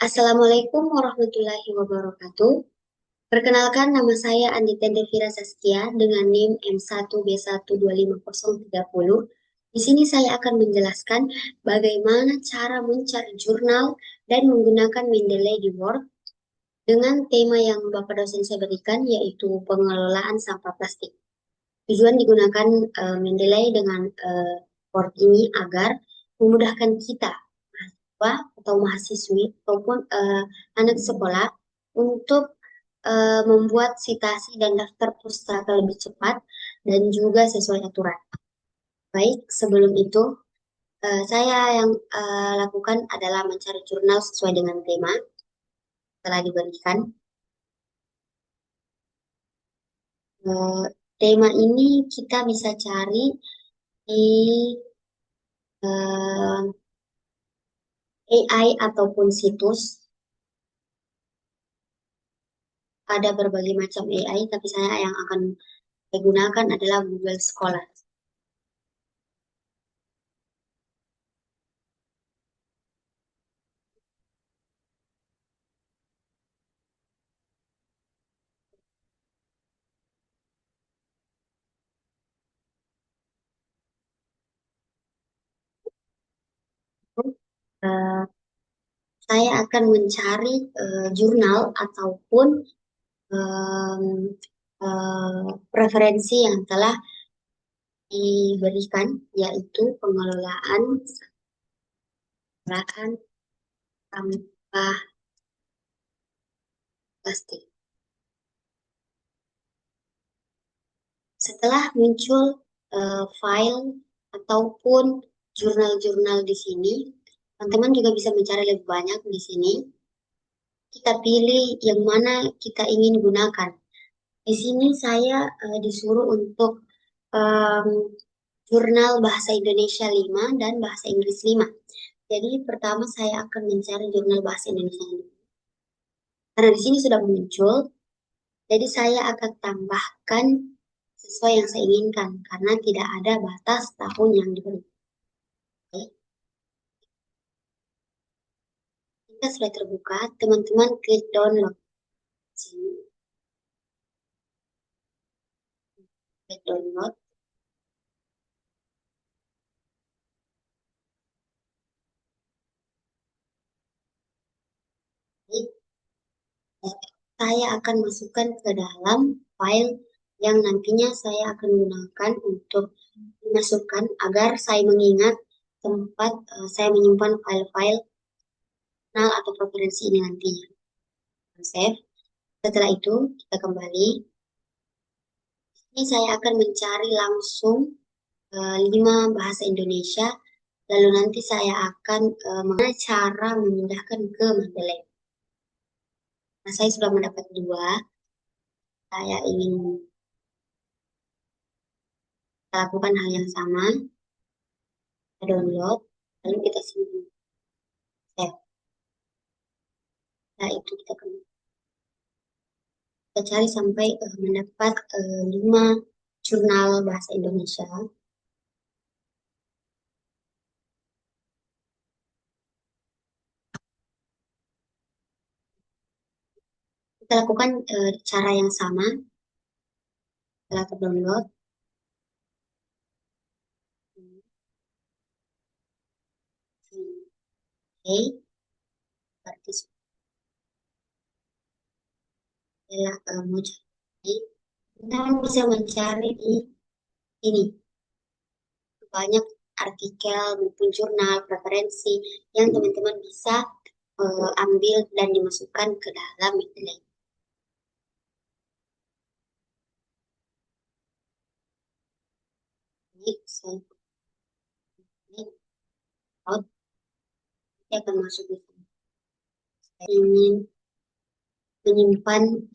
Assalamualaikum warahmatullahi wabarakatuh. Perkenalkan, nama saya Andita Devira Saskia dengan NIM M1B1250030. Di sini saya akan menjelaskan bagaimana cara mencari jurnal dan menggunakan Mendeley di Word dengan tema yang Bapak dosen saya berikan, yaitu pengelolaan sampah plastik. Tujuan digunakan Mendeley dengan Word ini agar memudahkan kita mahasiswa atau mahasiswi ataupun anak sekolah untuk membuat citasi dan daftar pustaka lebih cepat dan juga sesuai aturan. Baik, sebelum itu saya yang lakukan adalah mencari jurnal sesuai dengan tema telah diberikan. Eh, Tema ini kita bisa cari di AI ataupun situs. Ada berbagai macam AI, tapi saya yang akan saya gunakan adalah Google Scholar. Eh, saya akan mencari jurnal ataupun em, referensi yang telah diberikan, yaitu pengelolaan sampah plastik. Setelah muncul file ataupun jurnal-jurnal di sini, teman-teman juga bisa mencari lebih banyak di sini. Kita pilih yang mana kita ingin gunakan. Di sini saya disuruh untuk em, jurnal Bahasa Indonesia 5 dan Bahasa Inggris 5. Jadi pertama saya akan mencari jurnal Bahasa Indonesia 5. Karena di sini sudah muncul, jadi saya akan tambahkan sesuai yang saya inginkan karena tidak ada batas tahun yang diberikan. Oke. Jika sudah terbuka, teman-teman klik download. Sini, klik download. Jadi, saya akan masukkan ke dalam file yang nantinya saya akan gunakan untuk dimasukkan agar saya mengingat tempat saya menyimpan file-file jurnal atau preferensi ini nantinya. Save. Setelah itu, kita kembali. Ini saya akan mencari langsung 5 bahasa Indonesia, lalu nanti saya akan mengenai cara memindahkan ke Mendeley. Nah, saya sudah mendapat 2. Saya ingin lakukan hal yang sama. Kita download, lalu kita simpan. Save. Nah, itu kita cari sampai mendapat 5 jurnal bahasa Indonesia. Kita lakukan cara yang sama setelah terdownload. Oke, berarti adalah mau cari. Kita bisa mencari di ini banyak artikel maupun jurnal preferensi yang teman-teman bisa ambil dan dimasukkan ke dalam Mendeley. Ini saya ini out, saya akan masuk di sini. Saya ingin menyimpan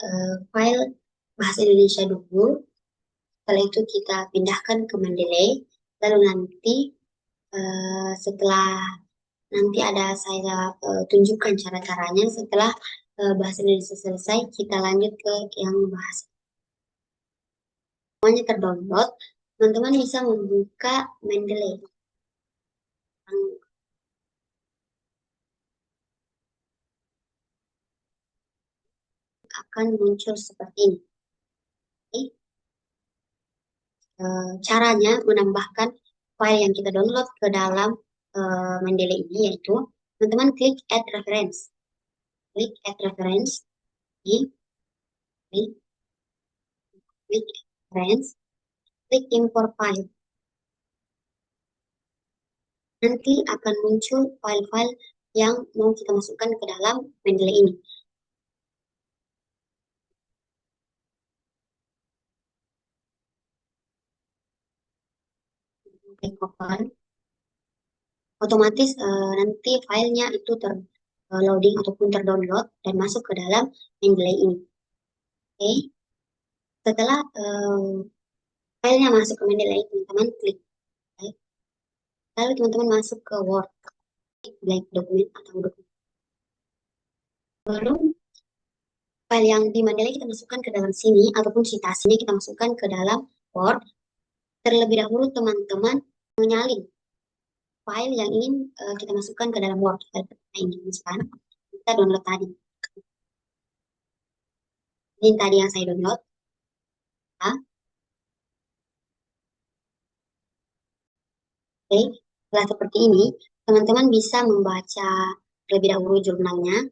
file bahasa Indonesia dulu. Setelah itu kita pindahkan ke Mendeley. Lalu nanti setelah nanti ada saya tunjukkan cara-caranya. Setelah bahasa Indonesia selesai, kita lanjut ke yang bahasa. Semuanya terdownload. Teman-teman bisa membuka Mendeley. akan muncul seperti ini. Oke. Caranya menambahkan file yang kita download ke dalam Mendeley ini yaitu teman-teman klik add reference. Klik add reference di klik, klik reference, klik import file. Nanti akan muncul file-file yang mau kita masukkan ke dalam Mendeley ini. Klik open. Otomatis nanti filenya itu terloading ataupun terdownload dan masuk ke dalam Mendeley ini. Oke. Setelah filenya masuk ke Mendeley, teman-teman klik. Okay. Lalu teman-teman masuk ke Word, blank dokumen atau dokumen. Baru file yang di Mendeley kita masukkan ke dalam sini ataupun citasinya kita masukkan ke dalam Word. Terlebih dahulu teman-teman menyalin file yang ingin kita masukkan ke dalam Word. File ini misalkan kita download tadi. Ini tadi yang saya download. Ya. Oke, setelah seperti ini, teman-teman bisa membaca terlebih dahulu jurnalnya,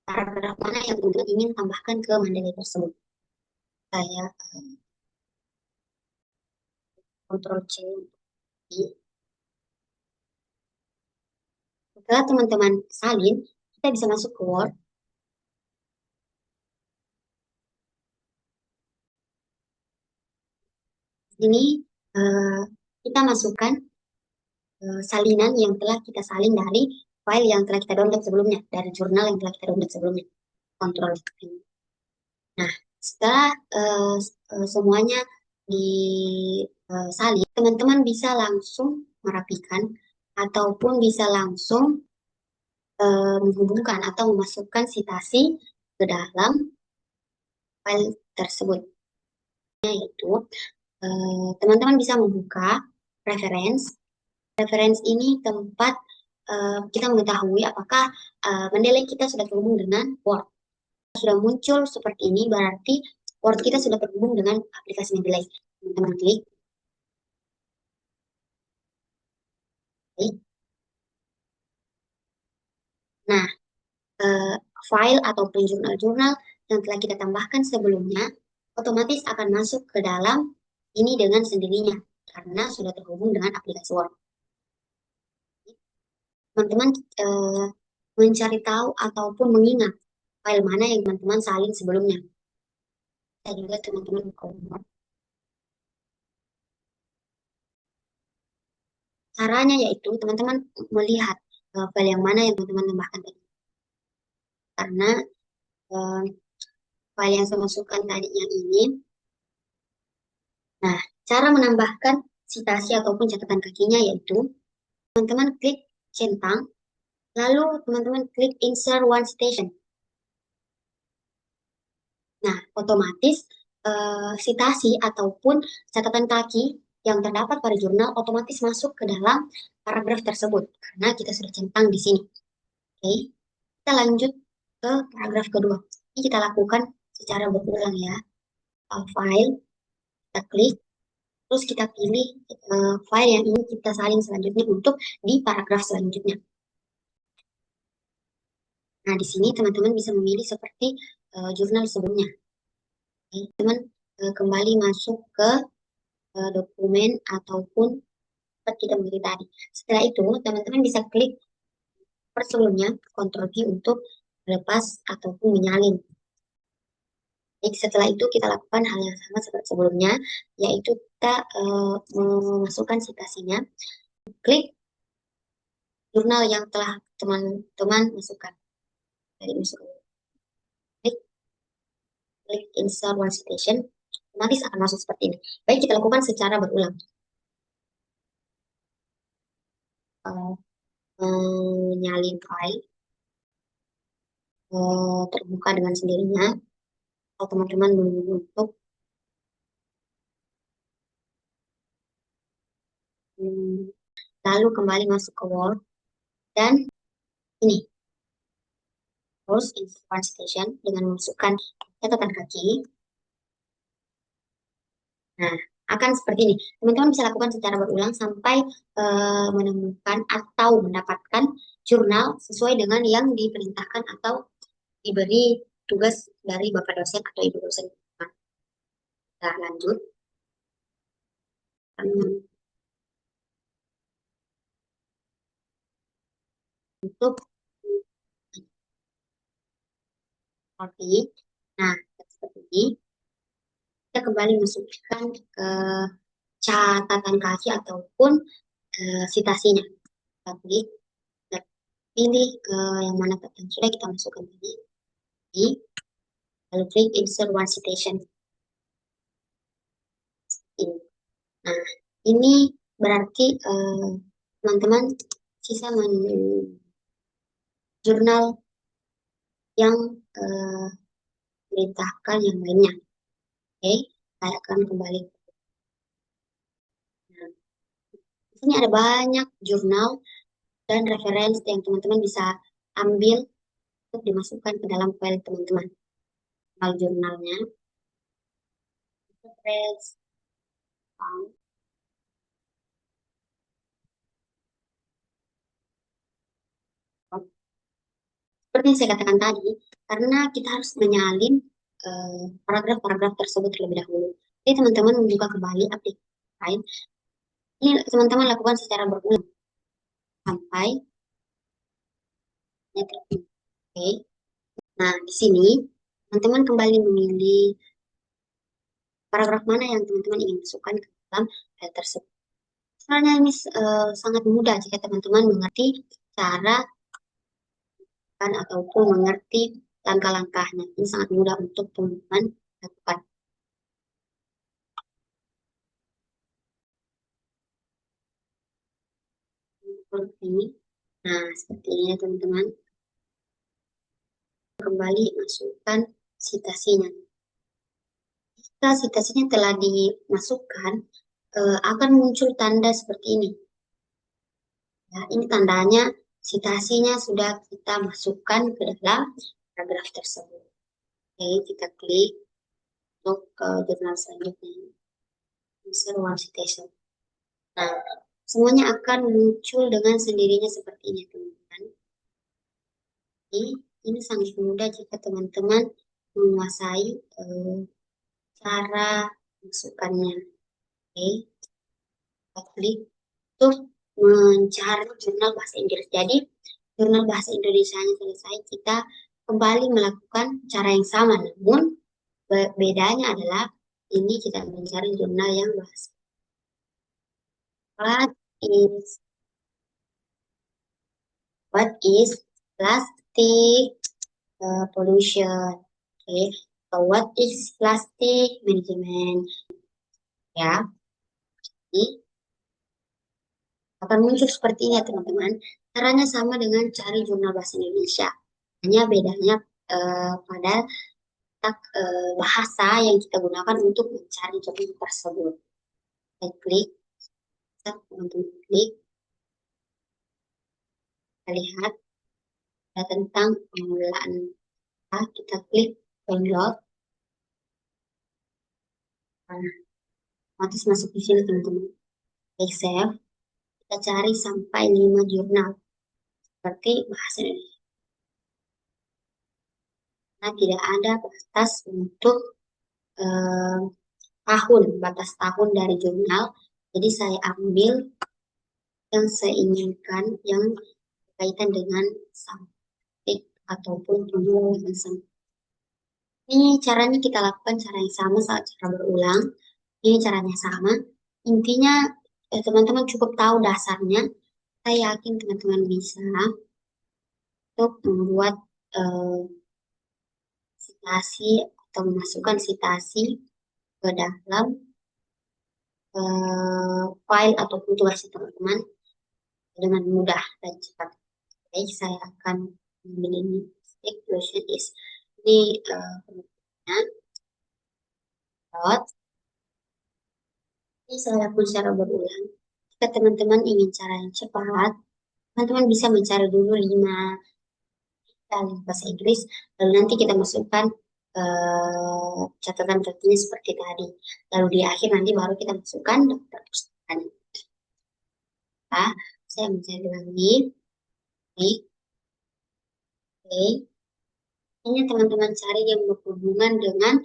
paragraf mana yang teman-teman ingin tambahkan ke Mendeley tersebut. Saya Ctrl C. Setelah teman-teman salin, kita bisa masuk ke Word. Ini kita masukkan salinan yang telah kita salin dari file yang telah kita download sebelumnya, dari jurnal yang telah kita download sebelumnya. Kontrol V. Nah, setelah semuanya disalin, teman-teman bisa langsung merapikan ataupun bisa langsung menghubungkan atau memasukkan citasi ke dalam file tersebut. Yaitu teman-teman bisa membuka reference. Reference ini tempat kita mengetahui apakah Mendeley kita sudah terhubung dengan Word. Sudah muncul seperti ini, berarti Word kita sudah terhubung dengan aplikasi Mendeley. Teman-teman klik. Nah, file ataupun jurnal-jurnal yang telah kita tambahkan sebelumnya otomatis akan masuk ke dalam ini dengan sendirinya karena sudah terhubung dengan aplikasi Word. Teman-teman mencari tahu ataupun mengingat file mana yang teman-teman salin sebelumnya. Bisa juga teman-teman caranya yaitu teman-teman melihat file yang mana yang teman-teman tambahkan tadi. Karena file yang saya masukkan tadi yang ini. Nah, cara menambahkan citasi ataupun catatan kakinya yaitu teman-teman klik centang, lalu teman-teman klik insert one station. Nah, otomatis citasi ataupun catatan kaki yang terdapat pada jurnal otomatis masuk ke dalam paragraf tersebut karena kita sudah centang di sini. Oke, kita lanjut ke paragraf kedua. Ini kita lakukan secara berulang ya. File, kita klik, terus kita pilih file yang ingin kita salin selanjutnya untuk di paragraf selanjutnya. Nah, di sini teman-teman bisa memilih seperti jurnal sebelumnya. Oke, teman kembali masuk ke dokumen ataupun tempat kita memilih tadi. Setelah itu, teman-teman bisa klik sebelumnya, Ctrl V untuk melepas ataupun menyalin. Jadi setelah itu kita lakukan hal yang sama seperti sebelumnya, yaitu kita memasukkan citasinya, klik jurnal yang telah teman-teman masukkan. Jadi masukkan. Klik insert one citation, otomatis akan masuk seperti ini. Baik, kita lakukan secara berulang. Menyalin file, terbuka dengan sendirinya, atau teman-teman menunggu untuk lalu kembali masuk ke Word dan ini terus insert one station dengan memasukkan catatan kaki. Nah, akan seperti ini. Teman-teman bisa lakukan secara berulang sampai menemukan atau mendapatkan jurnal sesuai dengan yang diperintahkan atau diberi tugas dari Bapak dosen atau Ibu dosen. Nah, kita lanjut. Untuk seperti, nah seperti ini, kita kembali masukkan ke catatan kaki ataupun citasinya. Tapi kita pilih yang mana yang sudah kita masukkan tadi. Lalu klik insert one citation ini. Nah, ini berarti teman-teman sisa jurnal yang perintahkan yang lainnya. Oke, saya akan kembali. Nah, di sini ada banyak jurnal dan referensi yang teman-teman bisa ambil untuk dimasukkan ke dalam file teman-teman. File jurnalnya, reference, seperti yang saya katakan tadi, karena kita harus menyalin paragraf-paragraf tersebut terlebih dahulu. Jadi teman-teman membuka kembali aplikasi lain. Ini teman-teman lakukan secara berulang sampai Oke. Nah, di sini teman-teman kembali memilih paragraf mana yang teman-teman ingin masukkan ke dalam file tersebut. Sebenarnya ini sangat mudah jika teman-teman mengerti cara ataupun mengerti langkah-langkahnya. Ini sangat mudah untuk teman-teman lakukan. Seperti ini. Nah, seperti ini ya teman-teman. Kembali masukkan citasinya. Jika citasinya telah dimasukkan, akan muncul tanda seperti ini. Ya, ini tandanya citasinya sudah kita masukkan ke dalam paragraf tersebut. Oke, kita klik untuk ke jurnal selanjutnya. Insert one citation. Nah, semuanya akan muncul dengan sendirinya seperti ini, teman-teman. Ini sangat mudah jika teman-teman menguasai cara masukkannya. Oke, kita klik untuk mencari jurnal bahasa Inggris. Jadi, jurnal bahasa Indonesia-nya selesai, kita kembali melakukan cara yang sama. Namun, bedanya adalah ini kita mencari jurnal yang bahasa. What is plastic pollution? Okay. So what is plastic management? Ya, ini akan muncul seperti ini ya teman-teman. Caranya sama dengan cari jurnal bahasa Indonesia. Hanya bedanya pada bahasa yang kita gunakan untuk mencari jurnal tersebut. Kita klik, teman-teman klik, kita lihat ada tentang pengelolaan. Kita klik download. Nah, otomatis masuk di sini teman-teman. Klik save. Kita cari sampai 5 jurnal seperti bahasa Indonesia. Nah, tidak ada batas untuk batas tahun dari jurnal. Jadi saya ambil yang saya inginkan yang berkaitan dengan samping ataupun tumbuhan dengan samping. Ini caranya kita lakukan cara yang sama saat cara berulang. Ini caranya sama. Intinya teman-teman cukup tahu dasarnya. Saya yakin teman-teman bisa untuk membuat citasi atau memasukkan citasi ke dalam file ataupun tugas teman-teman dengan mudah dan cepat. Baik, saya akan memilih ini. Question is ini dot. Ini saya lakukan secara berulang. Jika teman-teman ingin cara yang cepat, teman-teman bisa mencari dulu 5 kali bahasa Inggris, lalu nanti kita masukkan catatan tertulis seperti tadi. Lalu di akhir nanti baru kita masukkan daftar pustakaan. Nah, saya mencari lagi. Baik, oke. Ini teman-teman cari yang berhubungan dengan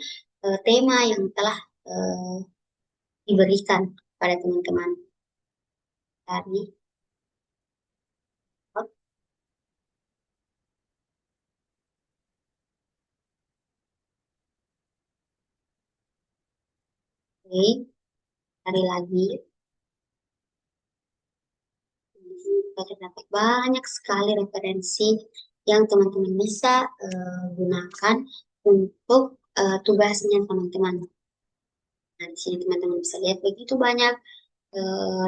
tema yang telah eh, diberikan pada teman-teman. Tadi, oke, cari lagi. Di sini kita terdapat banyak sekali referensi yang teman-teman bisa gunakan untuk tugasnya teman-teman. Nah, di sini teman-teman bisa lihat begitu banyak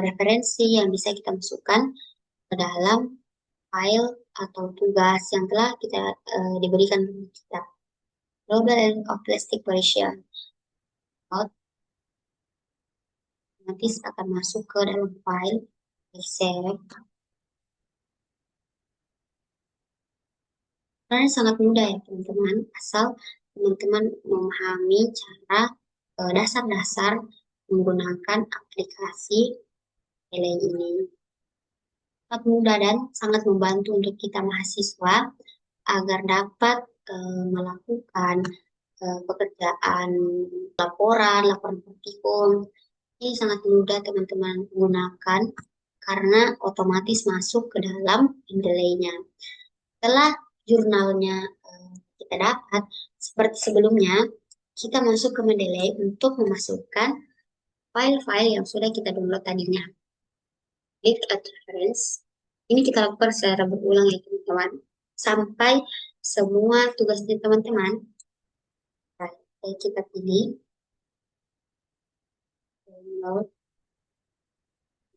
referensi yang bisa kita masukkan ke dalam file atau tugas yang telah kita diberikan kepada kita. Global and of plastic pollution otomatis akan masuk ke dalam file Excel. Sebenarnya sangat mudah ya teman-teman, asal teman-teman memahami cara dasar-dasar menggunakan aplikasi Relay ini. Sangat mudah dan sangat membantu untuk kita mahasiswa agar dapat melakukan pekerjaan laporan praktikum. Ini sangat mudah teman-teman gunakan karena otomatis masuk ke dalam Mendeley-nya. Setelah jurnalnya kita dapat, seperti sebelumnya, kita masuk ke Mendeley untuk memasukkan file-file yang sudah kita download tadinya. Klik add reference. Ini kita lakukan secara berulang ya teman-teman. Sampai semua tugasnya teman-teman. Nah, kita pilih download.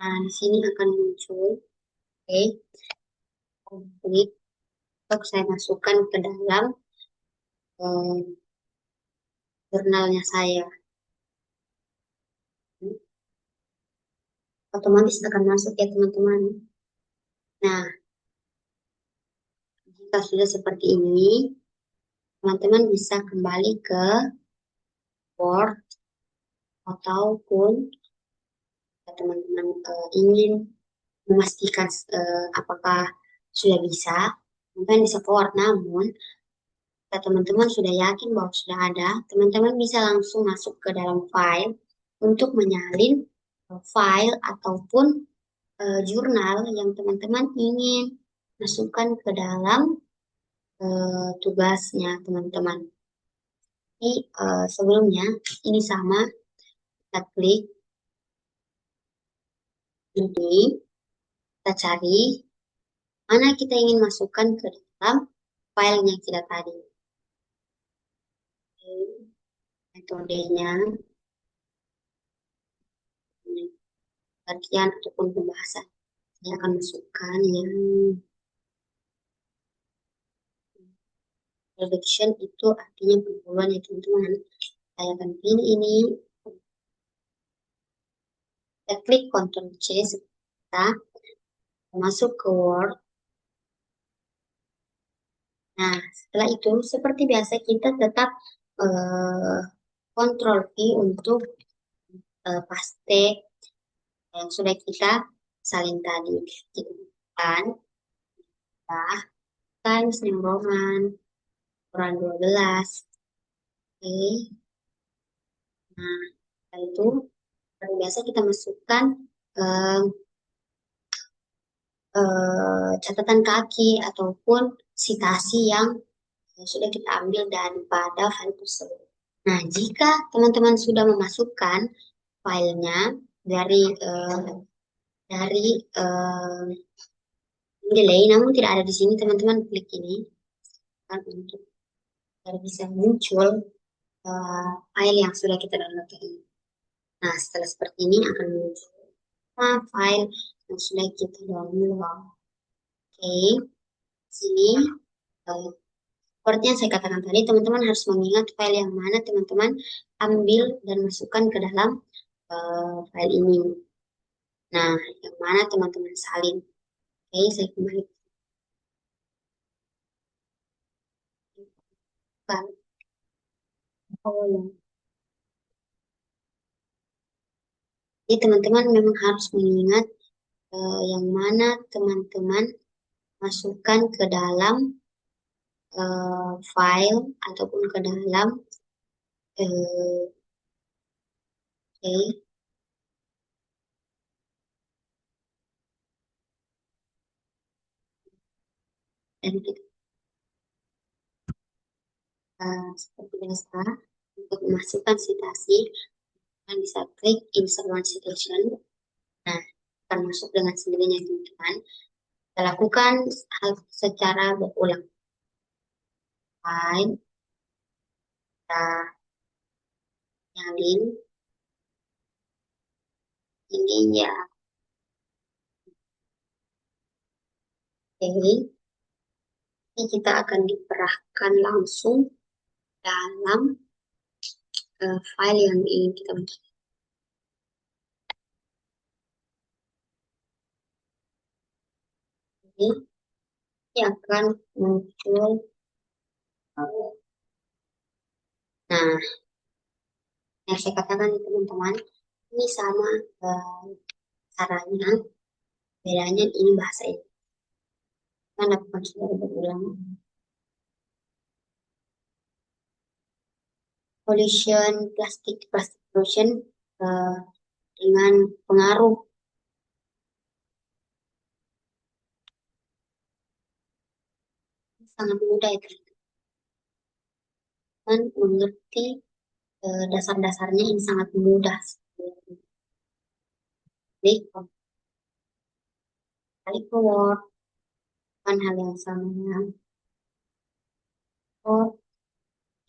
Nah, di sini akan muncul. Oke, klik untuk saya masukkan ke dalam jurnalnya saya. Otomatis akan masuk ya teman-teman. Nah, jika sudah seperti ini, teman-teman bisa kembali ke Word ataupun teman-teman ingin memastikan apakah sudah bisa, teman-teman bisa Word. Namun, jika teman-teman sudah yakin bahwa sudah ada, teman-teman bisa langsung masuk ke dalam file untuk menyalin file ataupun jurnal yang teman-teman ingin masukkan ke dalam tugasnya teman-teman. Jadi sebelumnya ini sama, kita klik ini, kita cari mana kita ingin masukkan ke dalam filenya kita tadi. Metodenya, bagian ataupun pembahasan. Saya akan masukkan yang reduction itu artinya pengumpulan ya teman-teman. Saya akan pilih ini, kita klik Ctrl C, kita masuk ke Word. Nah, setelah itu seperti biasa kita tetap Ctrl V untuk paste yang sudah kita salin tadi. Kita kan, Times New Roman, ukuran 12. Oke. Nah, setelah itu seperti biasa kita masukkan catatan kaki ataupun citasi yang sudah kita ambil daripada file tersebut. Nah, jika teman-teman sudah memasukkan filenya dari delay, namun tidak ada di sini, teman-teman klik ini kan untuk bisa muncul file yang sudah kita download tadi. Nah, setelah seperti ini akan muncul file yang sudah kita download. Oke, sini seperti yang saya katakan tadi, teman-teman harus mengingat file yang mana teman-teman ambil dan masukkan ke dalam file ini. Nah, yang mana teman-teman salin. Oke, saya kembali. Oh, ya. Jadi teman-teman memang harus mengingat yang mana teman-teman masukkan ke dalam file ataupun ke dalam eh, oke, dan kita seperti biasa untuk memasukkan citasi, kalian bisa klik insert one citation. Nah, akan masuk dengan sendirinya teman-teman. Kita lakukan hal secara berulang. File, kita nyalin, ini ya, oke. Ini kita akan diperahkan langsung dalam file yang ingin kita bentuk. Ini akan muncul. Nah, yang saya katakan teman-teman, ini sama caranya, bedanya ini bahasa ini. Kita lakukan secara berulang. Pollution, plastic pollution eh, dengan pengaruh sangat mudah ya teman-teman mengerti dasar-dasarnya ini sangat mudah. Jadi, kali keluar kan hal yang sama. Oh,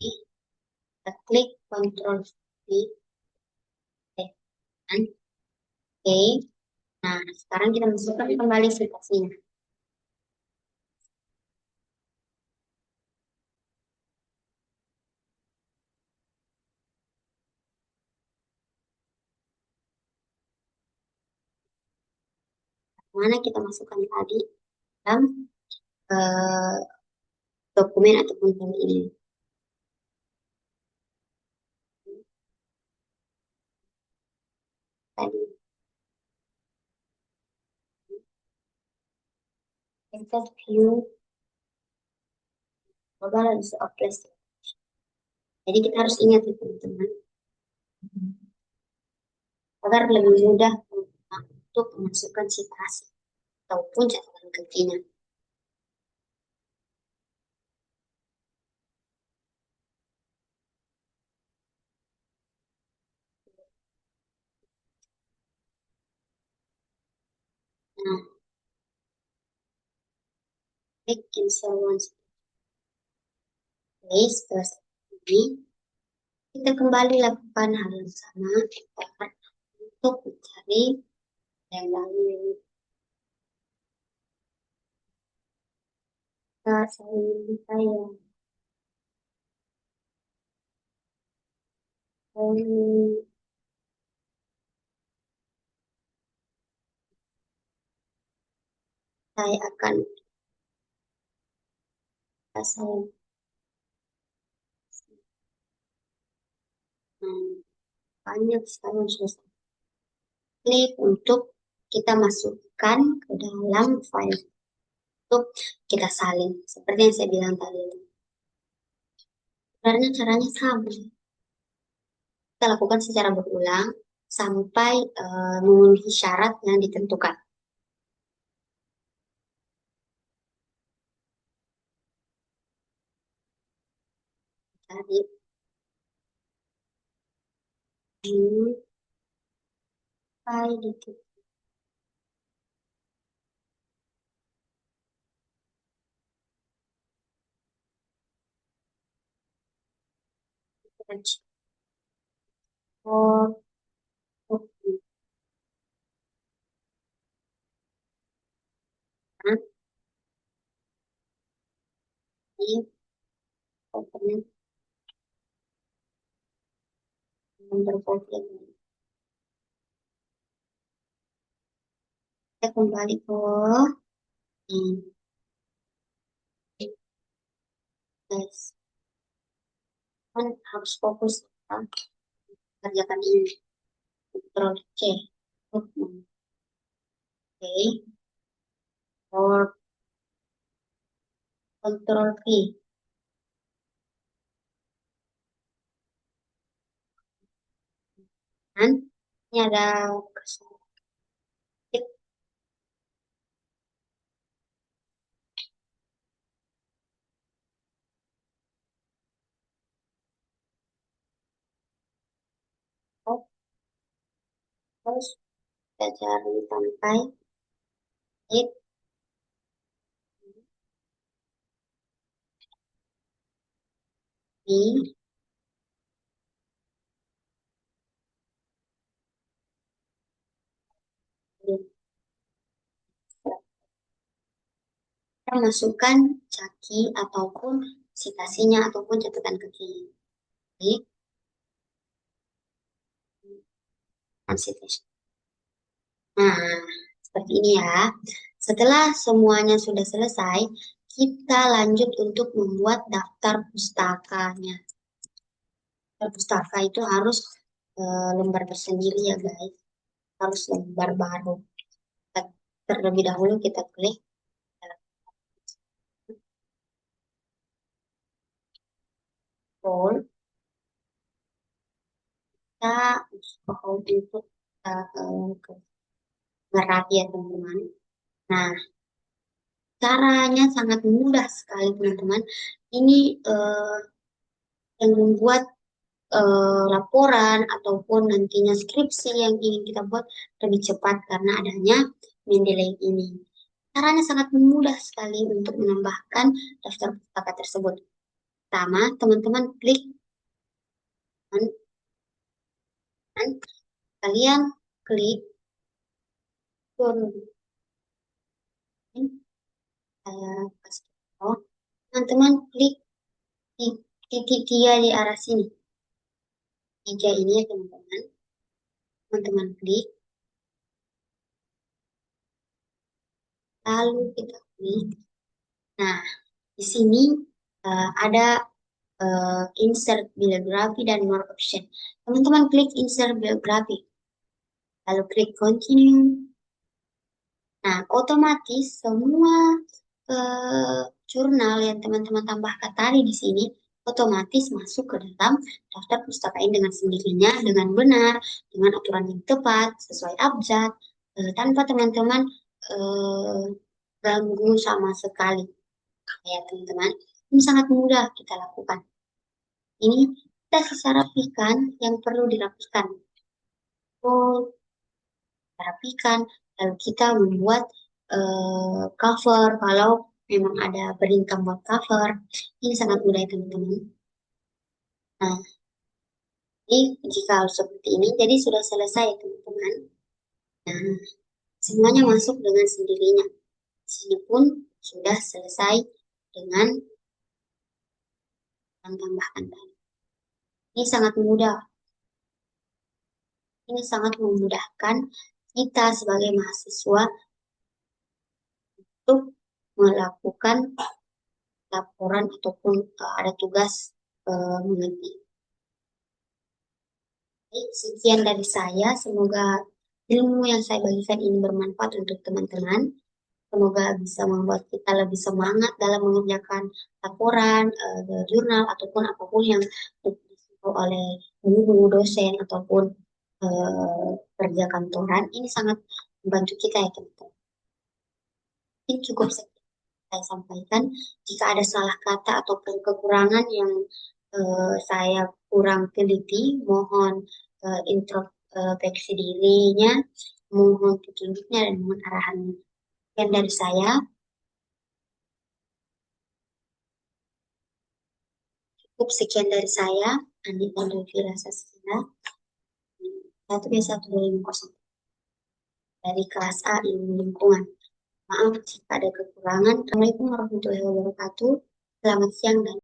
kita klik Ctrl V, kan? Oke. Nah, sekarang kita masukkan kembali situasinya. Mana kita masukkan tadi dalam eh, dokumen ataupun file ini. Tadi insert view global and of plastic. Jadi kita harus ingat ya teman-teman, agar lebih mudah untuk memasukkan citasi ataupun catatan kakinya. Nah, klik insert once place plus ini kita kembali lakukan hal yang sama untuk mencari yang lain. Saya um, saya akan saya banyak sekali yang susah. Klik untuk kita masukkan ke dalam file untuk kita salin. Seperti yang saya bilang tadi. Sebenarnya caranya sama. Kita lakukan secara berulang sampai memenuhi syarat yang ditentukan. Jadi, ini file di oh, ini komponen yang berkonflik. Kita kembali ke ini, guys. Kan harus fokus ya, kerjakan ini. Ctrl C. Oke. Or Ctrl V. Dan ini ada sedikit. Terus kita cari sampai hit di kita masukkan caki ataupun citasinya ataupun catatan kaki. Klik and citation. Nah, seperti ini ya. Setelah semuanya sudah selesai, kita lanjut untuk membuat daftar pustakanya. Daftar pustaka itu harus lembar tersendiri ya guys. Harus lembar baru. Terlebih dahulu kita klik scroll. Kita scroll untuk ke Merapi ya teman-teman. Nah, caranya sangat mudah sekali teman-teman. Ini yang membuat laporan ataupun nantinya skripsi yang ingin kita buat lebih cepat karena adanya Mendeley ini. Caranya sangat mudah sekali untuk menambahkan daftar pustaka tersebut. Pertama, teman-teman klik dan kalian klik saya kasih tahu. Teman-teman klik titik 3 di arah sini. 3 ini ya teman-teman. Teman-teman klik. Lalu kita klik. Nah, di sini ada insert bibliografi dan more option. Teman-teman klik insert bibliografi. Lalu klik continue. Nah, otomatis semua jurnal yang teman-teman tambahkan tadi di sini otomatis masuk ke dalam daftar pustaka ini dengan sendirinya, dengan benar, dengan aturan yang tepat, sesuai abjad, tanpa teman-teman ganggu sama sekali. Ya teman-teman, ini sangat mudah kita lakukan. Ini kita sisa rapikan yang perlu dirapikan. Oh, rapikan, lalu kita membuat cover kalau memang ada berinkam buat cover. Ini sangat mudah ya teman-teman. Nah, jadi jika seperti ini, jadi sudah selesai ya teman-teman. Nah, semuanya masuk dengan sendirinya. Di sini pun sudah selesai dengan tambahkan tadi. Ini sangat mudah. Ini sangat memudahkan kita sebagai mahasiswa untuk melakukan laporan ataupun ada tugas mengerti. Sekian dari saya, semoga ilmu yang saya bagikan ini bermanfaat untuk teman-teman. Semoga bisa membuat kita lebih semangat dalam mengerjakan laporan, jurnal, ataupun apapun yang disuruh oleh guru, dosen, ataupun kerja kantoran. Ini sangat membantu kita ya teman-teman. Ini cukup saya sampaikan. Jika ada salah kata ataupun kekurangan yang saya kurang teliti, mohon introspeksi dirinya, mohon petunjuknya dan mohon arahannya. Sekian dari saya, cukup sekian dari saya, Andika Devira Saskia, 1B150 dari kelas A Ilmu Lingkungan. Maaf jika ada kekurangan. Assalamualaikum warahmatullahi wabarakatuh. Selamat siang dan